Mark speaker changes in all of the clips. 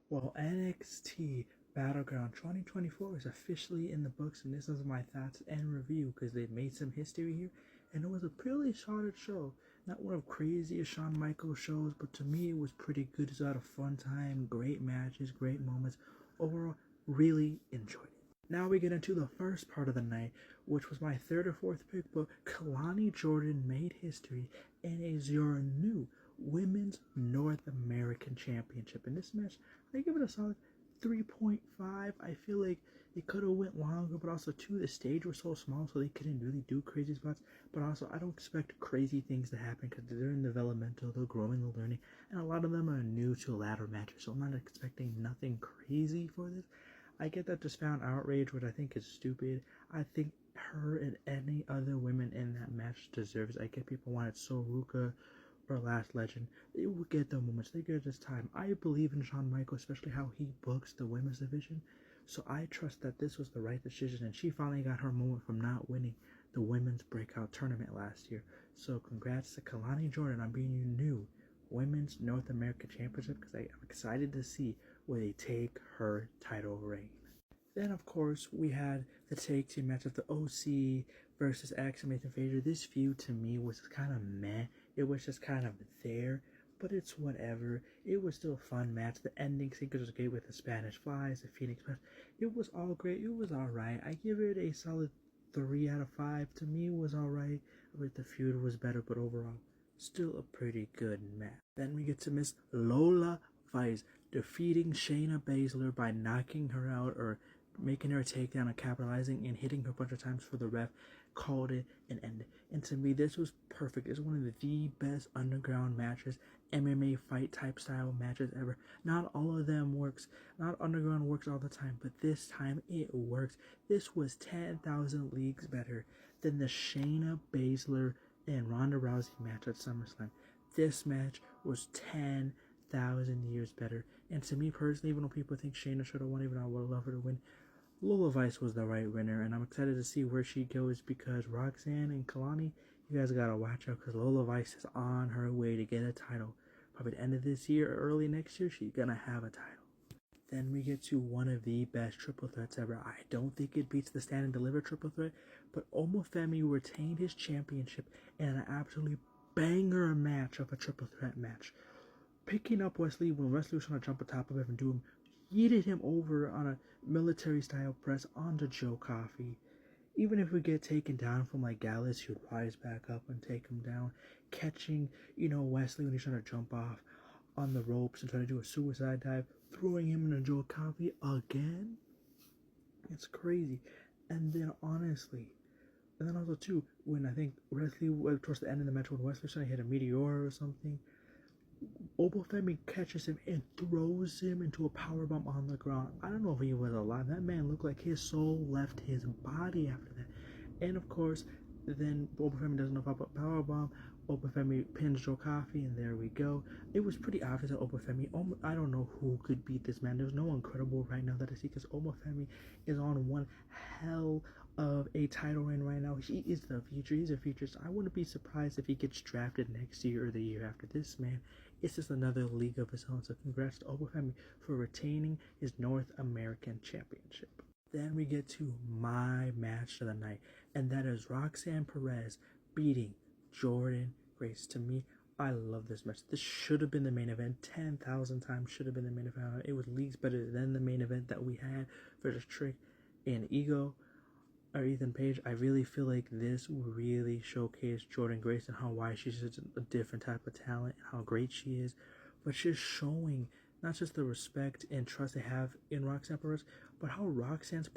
Speaker 1: Well, NXT BattleGround 2024 is officially in the books, and this is my thoughts and review because they've made some history here, and it was a pretty solid show. Not one of craziest Shawn Michaels shows, but to me it was pretty good. It was a fun time, great matches, great moments. Overall, really enjoyed it. Now we get into the first part of the night, which was my third or fourth pick, but Kalani Jordan made history and is your new Women's North American Championship. In this match, I give it a solid 3.5. I feel like it could have went longer, but also too, the stage was so small, so they couldn't really do crazy spots. But also, I don't expect crazy things to happen because they're in developmental, they're growing, they're learning, and a lot of them are new to ladder matches, so I'm not expecting nothing crazy for this. I get that just found outrage, which I think is stupid. I think her and any other women in that match deserves. I get people wanted Soruka or Last Legend. They will get the moments. They get this time. I believe in Shawn Michaels, especially how he books the women's division. So I trust that this was the right decision, and she finally got her moment from not winning the women's breakout tournament last year. So congrats to Kalani Jordan on being your new Women's North American Championship, because I'm excited to see where they take her title reign. Then, of course, we had the tag team match of the OC versus Axe and Nathan Frazier. This feud to me was kind of meh. It was just kind of there, but it's whatever. It was still a fun match. The ending sequence was great with the Spanish Flies, the Phoenix match. It was all great. It was alright. I give it a solid 3 out of 5. To me, it was alright. But the feud was better, but overall, still a pretty good match. Then we get to Miss Lola Vice defeating Shayna Baszler by knocking her out or making her a takedown and capitalizing and hitting her a bunch of times for the ref, called it an end. And to me, this was perfect. It's one of the best underground matches, MMA fight type style matches ever. Not all of them works. Not underground works all the time, but this time it works. This was 10,000 leagues better than the Shayna Baszler and Ronda Rousey match at SummerSlam. This match was 10,000 years better. And to me personally, even though people think Shayna should have won, even though I would love her to win, Lola Vice was the right winner, and I'm excited to see where she goes because Roxanne and Kalani, you guys gotta watch out because Lola Vice is on her way to get a title. Probably the end of this year or early next year, she's gonna have a title. Then we get to one of the best triple threats ever. I don't think it beats the Stand and Deliver triple threat, but Omofemi retained his championship in an absolutely banger match of a triple threat match. Picking up Wesley when Wesley was trying to jump on top of him and do him, yeeted him over on a military style press onto Joe Coffey. Even if we get taken down from like Gallus, he would rise back up and take him down. Catching, Wesley when he's trying to jump off on the ropes and trying to do a suicide dive, throwing him into Joe Coffey again. It's crazy. And then honestly, and then also too, when I think Wesley towards the end of the match when Wesley was trying to hit a meteor or something, Obafemi catches him and throws him into a powerbomb on the ground. I don't know if he was alive. That man looked like his soul left his body after that. And of course, then Obafemi does enough about powerbomb. Obafemi pins Joe Coffey, and there we go. It was pretty obvious that Obafemi, I don't know who could beat this man. There's no one credible right now that I see because Obafemi is on one hell of a title reign right now. He is the future. He's a future. So I wouldn't be surprised if he gets drafted next year or the year after. This man, it's just another league of his own. So congrats to Obafemi for retaining his North American Championship. Then we get to my match of the night, and that is Roxanne Perez beating Jordan Grace. To me, I love this match. This should have been the main event. 10,000 times should have been the main event. It was leagues better than the main event that we had versus Trick and Ego or Ethan Page. I really feel like this really showcased Jordan Grace and why she's just a different type of talent and how great she is, but just showing not just the respect and trust they have in Roxanne Perez, but how Roxanne's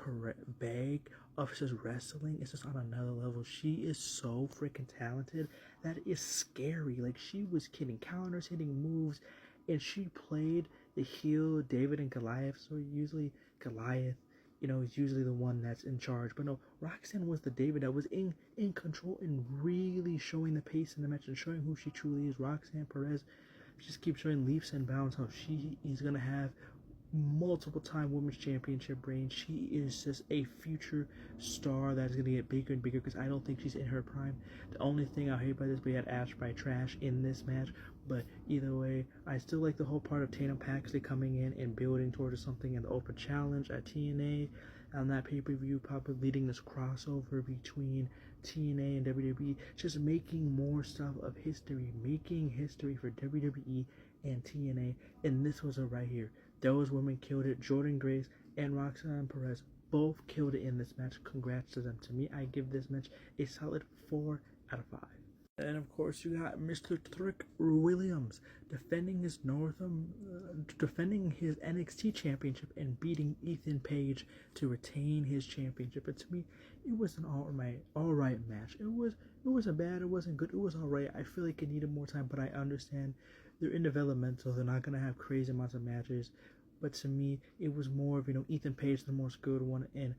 Speaker 1: bag of just wrestling is just on another level. She is so freaking talented that is scary. Like, she was hitting counters, hitting moves, and she played the heel David and Goliath. So usually Goliath, is usually the one that's in charge. But no, Roxanne was the David that was in control and really showing the pace in the match and showing who she truly is. Roxanne Perez just keeps showing leaps and bounds how she is going to have multiple time women's championship reign. She is just a future star that is going to get bigger and bigger because I don't think she's in her prime. The only thing I hate by this, we had Ash by Trash in this match, But either way, I still like the whole part of Tatum Paxley coming in and building towards something in the Open Challenge at TNA. On that pay-per-view, probably leading this crossover between TNA and WWE, just making more stuff of history, making history for WWE and TNA. And this was it right here. Those women killed it. Jordynne Grace and Roxanne Perez both killed it in this match. Congrats to them. To me, I give this match a solid 4 out of 5. And of course, you got Mr. Trick Williams defending his NXT championship and beating Ethan Page to retain his championship. But to me, it was an all right match. It wasn't bad. It wasn't good. It was all right. I feel like it needed more time, but I understand they're in developmental. They're not gonna have crazy amounts of matches. But to me, it was more of Ethan Page the more skilled one, and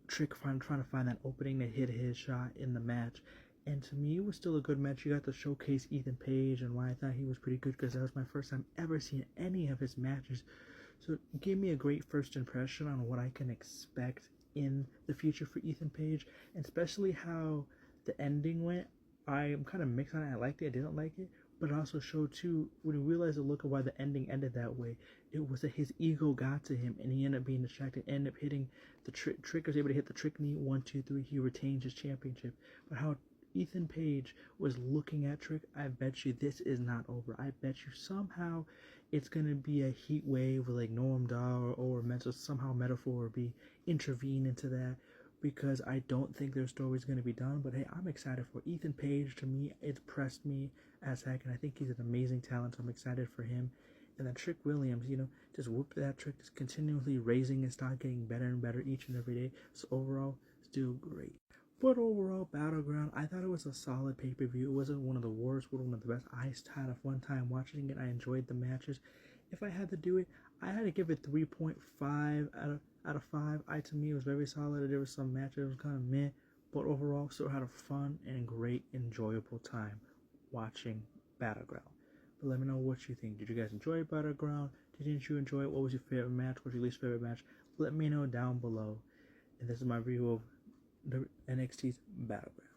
Speaker 1: Trick trying to find that opening to hit his shot in the match. And to me, it was still a good match. You got to showcase Ethan Page and why I thought he was pretty good, because that was my first time ever seeing any of his matches. So it gave me a great first impression on what I can expect in the future for Ethan Page, and especially how the ending went. I'm kind of mixed on it. I liked it, I didn't like it, but it also showed too, when you realize the look of why the ending ended that way, it was that his ego got to him and he ended up being distracted, ended up hitting the Trick was able to hit the Trick knee, 1, 2, 3, he retains his championship. But how Ethan Page was looking at Trick, I bet you this is not over. I bet you somehow it's going to be a heat wave with like Noam Dar or mental somehow metaphor or be intervene into that, because I don't think their story is going to be done. But hey, I'm excited for Ethan Page. To me, it impressed me as heck, and I think he's an amazing talent. So I'm excited for him. And then Trick Williams, just whoop that Trick, just continually raising his stock, getting better and better each and every day. So overall, still great. But overall, Battleground, I thought it was a solid pay-per-view. It wasn't one of the worst, one of the best. I had a fun time watching it. I enjoyed the matches. If I had to do it, I had to give it 3.5 out of 5. To me, it was very solid. There was some matches that was kind of meh, but overall, still had a fun and great, enjoyable time watching Battleground. But let me know what you think. Did you guys enjoy Battleground? Didn't you enjoy it? What was your favorite match? What was your least favorite match? Let me know down below. And this is my review of the NXT's Battleground.